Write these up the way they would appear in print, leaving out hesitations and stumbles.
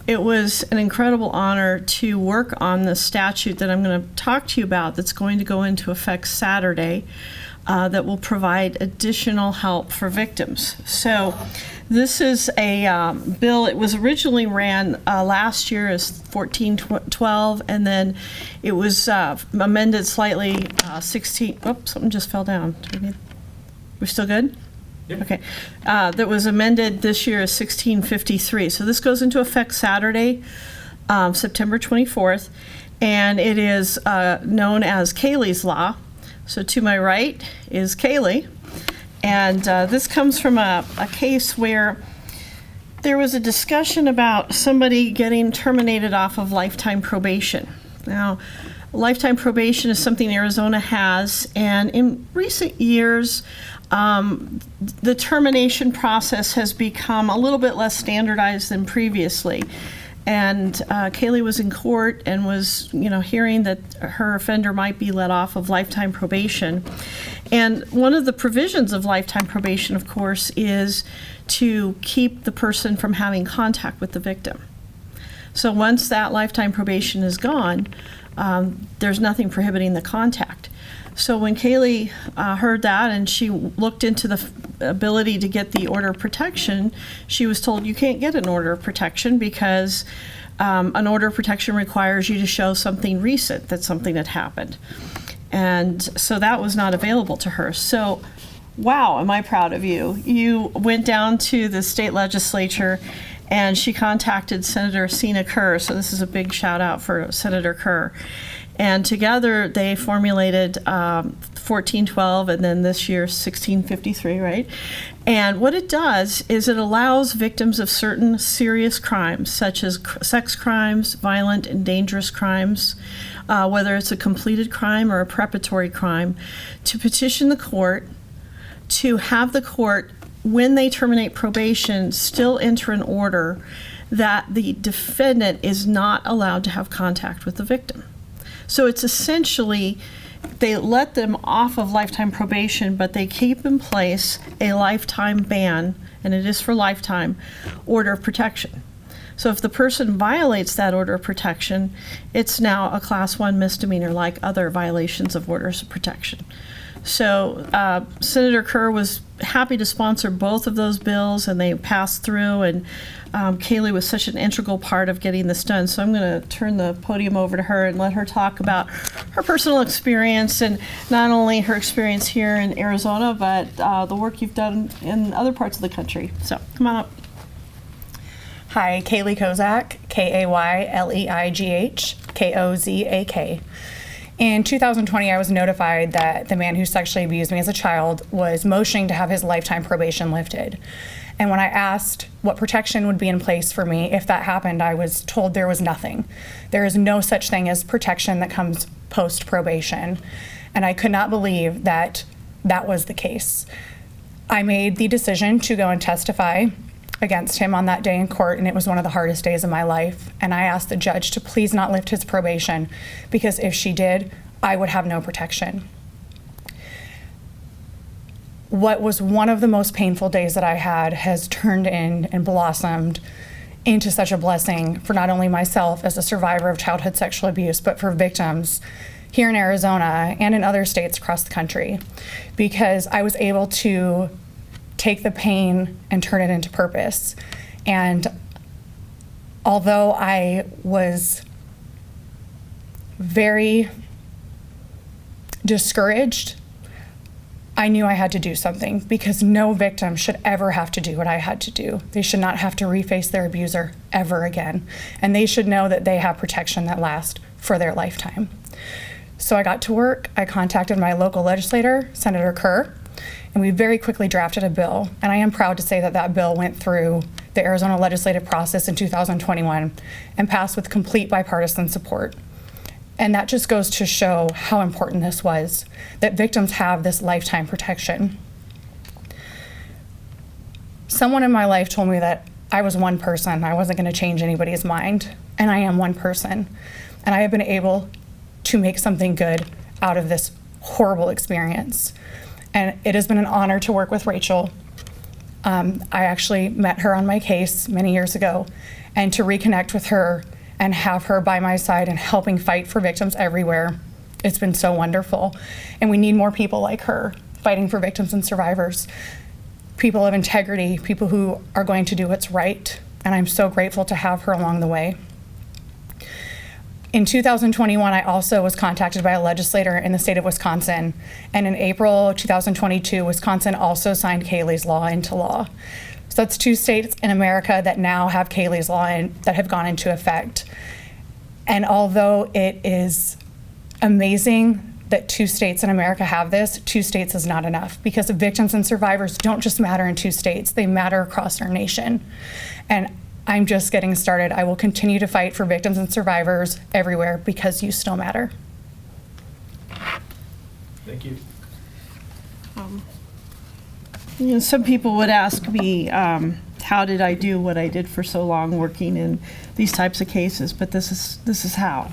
it was an incredible honor to work on the statute that I'm going to talk to you about that's going to go into effect Saturday that will provide additional help for victims. So this is a bill. It was originally ran last year as 1412, and then it was amended slightly 16. Oops, something just fell down. We're still good? Yep. Okay. That was amended this year as 1653. So this goes into effect Saturday, September 24th, and it is known as Kayleigh's Law. So to my right is Kayleigh, and this comes from a case where there was a discussion about somebody getting terminated off of lifetime probation. Now, lifetime probation is something Arizona has, and in recent years, the termination process has become a little bit less standardized than previously. And Kayleigh was in court and was, hearing that her offender might be let off of lifetime probation. And one of the provisions of lifetime probation, of course, is to keep the person from having contact with the victim. So once that lifetime probation is gone, there's nothing prohibiting the contact. So when Kayleigh heard that and she looked into the ability to get the order of protection, she was told you can't get an order of protection because an order of protection requires you to show something recent, that something had happened. And so that was not available to her. So, wow, am I proud of you. You went down to the state legislature and she contacted Senator Sina Kerr. So this is a big shout out for Senator Kerr. And together they formulated 1412 and then this year 1653, right? And what it does is it allows victims of certain serious crimes, such as sex crimes, violent and dangerous crimes, whether it's a completed crime or a preparatory crime, to petition the court to have the court, when they terminate probation, still enter an order that the defendant is not allowed to have contact with the victim. So it's essentially, they let them off of lifetime probation, but they keep in place a lifetime ban, and it is for lifetime, order of protection. So if the person violates that order of protection, it's now a class 1 misdemeanor like other violations of orders of protection. So Senator Kerr was happy to sponsor both of those bills, and they passed through, and Kayleigh was such an integral part of getting this done. So I'm going to turn the podium over to her and let her talk about her personal experience, and not only her experience here in Arizona, but the work you've done in other parts of the country. So come on up. Hi, Kayleigh Kozak, Kayleigh Kozak. In 2020, I was notified that the man who sexually abused me as a child was motioning to have his lifetime probation lifted. And when I asked what protection would be in place for me if that happened, I was told there was nothing. There is no such thing as protection that comes post-probation. And I could not believe that that was the case. I made the decision to go and testify against him on that day in court, and it was one of the hardest days of my life. And I asked the judge to please not lift his probation, because if she did, I would have no protection. What was one of the most painful days that I had has turned in and blossomed into such a blessing for not only myself as a survivor of childhood sexual abuse, but for victims here in Arizona and in other states across the country, because I was able to take the pain and turn it into purpose. And although I was very discouraged, I knew I had to do something, because no victim should ever have to do what I had to do. They should not have to reface their abuser ever again. And they should know that they have protection that lasts for their lifetime. So I got to work. I contacted my local legislator, Senator Kerr, and we very quickly drafted a bill. And I am proud to say that that bill went through the Arizona legislative process in 2021 and passed with complete bipartisan support. And that just goes to show how important this was, that victims have this lifetime protection. Someone in my life told me that I was one person. I wasn't going to change anybody's mind. And I am one person. And I have been able to make something good out of this horrible experience. And it has been an honor to work with Rachel I actually met her on my case many years ago, and to reconnect with her and have her by my side and helping fight for victims everywhere, it's been so wonderful. And we need more people like her fighting for victims and survivors, people of integrity, people who are going to do what's right. And I'm so grateful to have her along the way. In 2021, I also was contacted by a legislator in the state of Wisconsin. And in April 2022, Wisconsin also signed Kayleigh's law into law. So that's 2 states in America that now have Kayleigh's law that have gone into effect. And although it is amazing that 2 states in America have this, 2 states is not enough, because the victims and survivors don't just matter in 2 states, they matter across our nation. And I'm just getting started. I will continue to fight for victims and survivors everywhere because you still matter. Thank you. Some people would ask me, how did I do what I did for so long working in these types of cases? But this is how.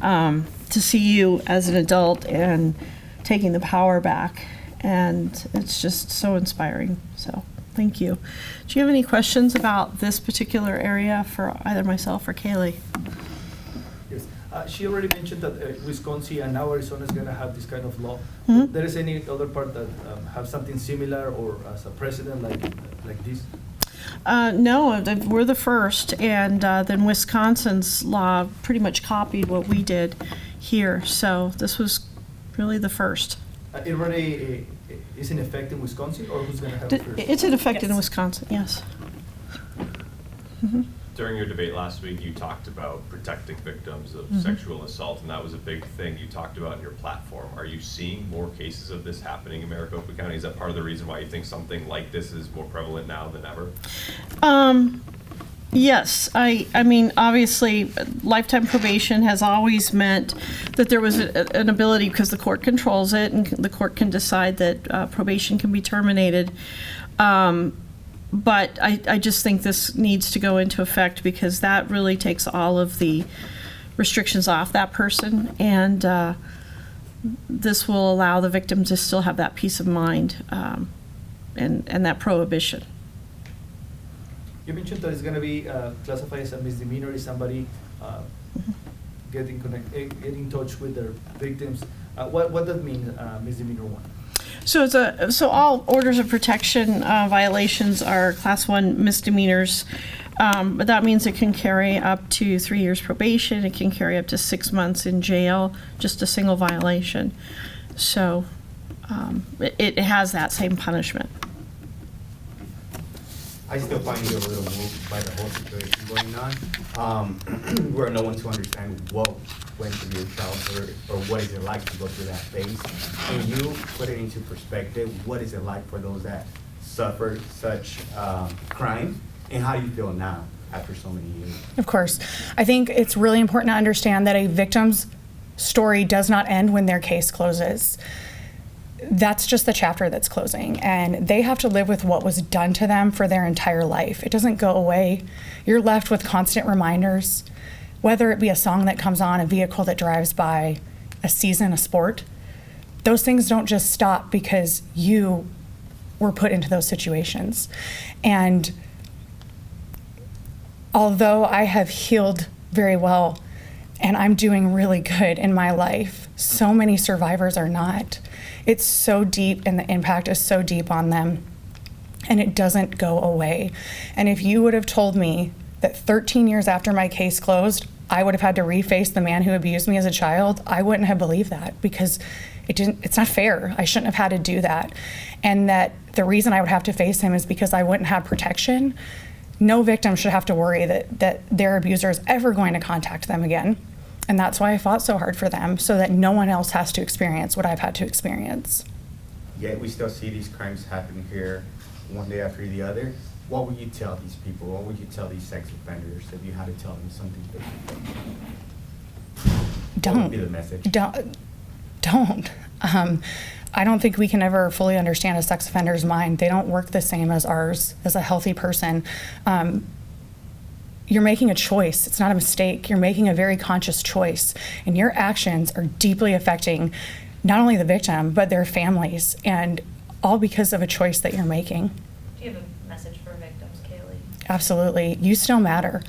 To see you as an adult and taking the power back, and it's just so inspiring. So thank you. Do you have any questions about this particular area for either myself or Kayleigh? Yes. She already mentioned that Wisconsin and now Arizona is going to have this kind of law. Mhm. There is any other part that have something similar or as a precedent like this? No, we're the first, and then Wisconsin's law pretty much copied what we did here. So this was really the first. It already is in effect in Wisconsin, or who's going to have it first? It's in effect in Yes. Wisconsin, yes. During your debate last week, you talked about protecting victims of sexual assault, and that was a big thing you talked about in your platform. Are you seeing more cases of this happening in Maricopa County? Is that part of the reason why you think something like this is more prevalent now than ever? Yes, I mean, obviously, lifetime probation has always meant that there was an ability, because the court controls it, and the court can decide that probation can be terminated. But I just think this needs to go into effect, because that really takes all of the restrictions off that person, and this will allow the victim to still have that peace of mind and that prohibition. You mentioned that it's going to be classified as a misdemeanor if somebody get in touch with their victims. What does that mean, misdemeanor 1? So all orders of protection violations are class 1 misdemeanors, but that means it can carry up to 3 years probation. It can carry up to 6 months in jail, just a single violation. So it has that same punishment. I still find it a little moved by the whole situation going on. We're no one to understand what went through your childhood or what is it like to go through that phase. Can you put it into perspective? What is it like for those that suffered such crime, and how do you feel now after so many years? Of course. I think it's really important to understand that a victim's story does not end when their case closes. That's just the chapter that's closing, and they have to live with what was done to them for their entire life. It doesn't go away. You're left with constant reminders, whether it be a song that comes on, a vehicle that drives by, a season, a sport. Those things don't just stop because you were put into those situations. And although I have healed very well and I'm doing really good in my life, so many survivors are not. It's so deep, and the impact is so deep on them, and it doesn't go away. And if you would have told me that 13 years after my case closed, I would have had to reface the man who abused me as a child, I wouldn't have believed that, because it's not fair. I shouldn't have had to do that. And that the reason I would have to face him is because I wouldn't have protection. No victim should have to worry that their abuser is ever going to contact them again. And that's why I fought so hard for them, so that no one else has to experience what I've had to experience. Yet we still see these crimes happening here one day after the other. What would you tell these people? What would you tell these sex offenders if you had to tell them something different? What would be the message? Don't. I don't think we can ever fully understand a sex offender's mind. They don't work the same as ours, as a healthy person. You're making a choice. It's not a mistake. You're making a very conscious choice, and your actions are deeply affecting not only the victim, but their families, and all because of a choice that you're making. Do you have a message for victims, Kayleigh? Absolutely. You still matter.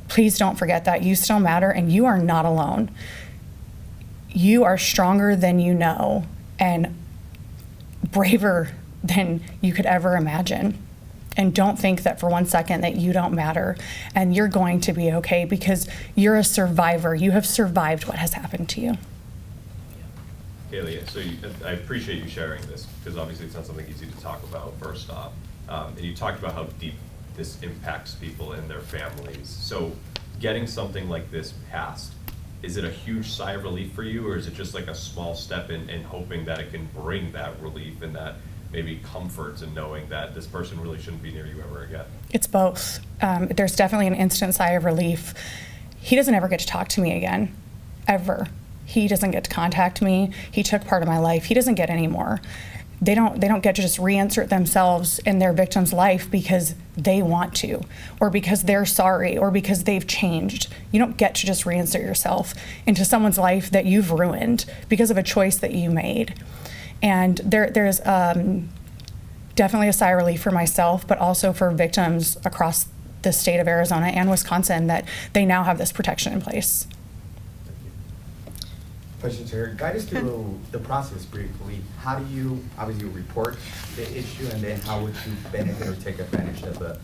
Please don't forget that. You still matter, and you are not alone. You are stronger than you know and braver than you could ever imagine. And don't think that for 1 second that you don't matter and you're going to be okay, because you're a survivor. You have survived what has happened to you. Kayleigh, so I appreciate you sharing this, because obviously it's not something easy to talk about, first off. And you talked about how deep this impacts people and their families. So getting something like this passed, is it a huge sigh of relief for you, or is it just like a small step in hoping that it can bring that relief and that maybe comfort in knowing that this person really shouldn't be near you ever again? It's both. There's definitely an instant sigh of relief. He doesn't ever get to talk to me again, ever. He doesn't get to contact me. He took part of my life. He doesn't get any more. They don't get to just reinsert themselves in their victim's life because they want to, or because they're sorry, or because they've changed. You don't get to just reinsert yourself into someone's life that you've ruined because of a choice that you made. And there's definitely a sigh of relief for myself, but also for victims across the state of Arizona and Wisconsin that they now have this protection in place. Question, sir. Guide us through the process briefly. How do you, obviously, report the issue, and then how would you benefit or take advantage of it?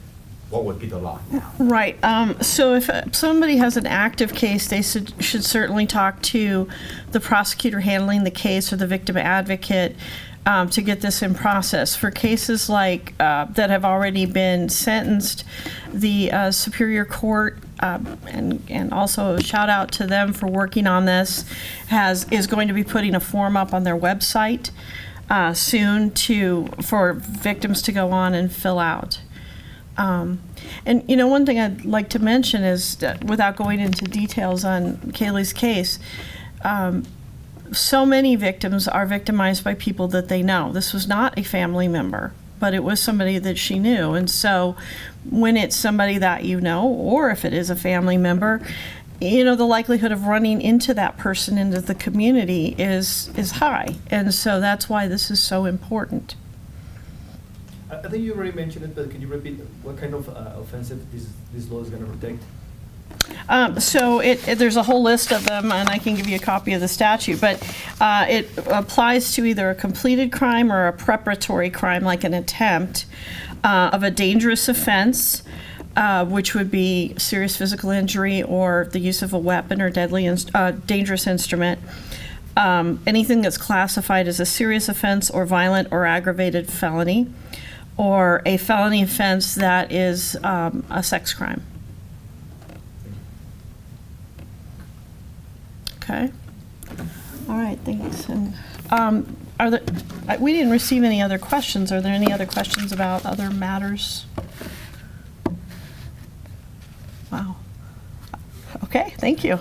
What would be the law now? Right. So if somebody has an active case, they should certainly talk to the prosecutor handling the case or the victim advocate to get this in process. For cases like that have already been sentenced, the Superior Court, and also a shout out to them for working on this, is going to be putting a form up on their website soon for victims to go on and fill out. And one thing I'd like to mention is that, without going into details on Kayleigh's case, so many victims are victimized by people that they know. This was not a family member, but it was somebody that she knew. And so when it's somebody that you know, or if it is a family member, the likelihood of running into that person into the community is high. And so that's why this is so important. I think you already mentioned it, but can you repeat what kind of offensive this law is going to protect? So there's a whole list of them, and I can give you a copy of the statute, but it applies to either a completed crime or a preparatory crime, like an attempt of a dangerous offense, which would be serious physical injury or the use of a weapon or dangerous instrument. Anything that's classified as a serious offense or violent or aggravated felony, or a felony offense that is a sex crime. Okay. All right, thanks. And we didn't receive any other questions. Are there any other questions about other matters? Wow. Okay, thank you.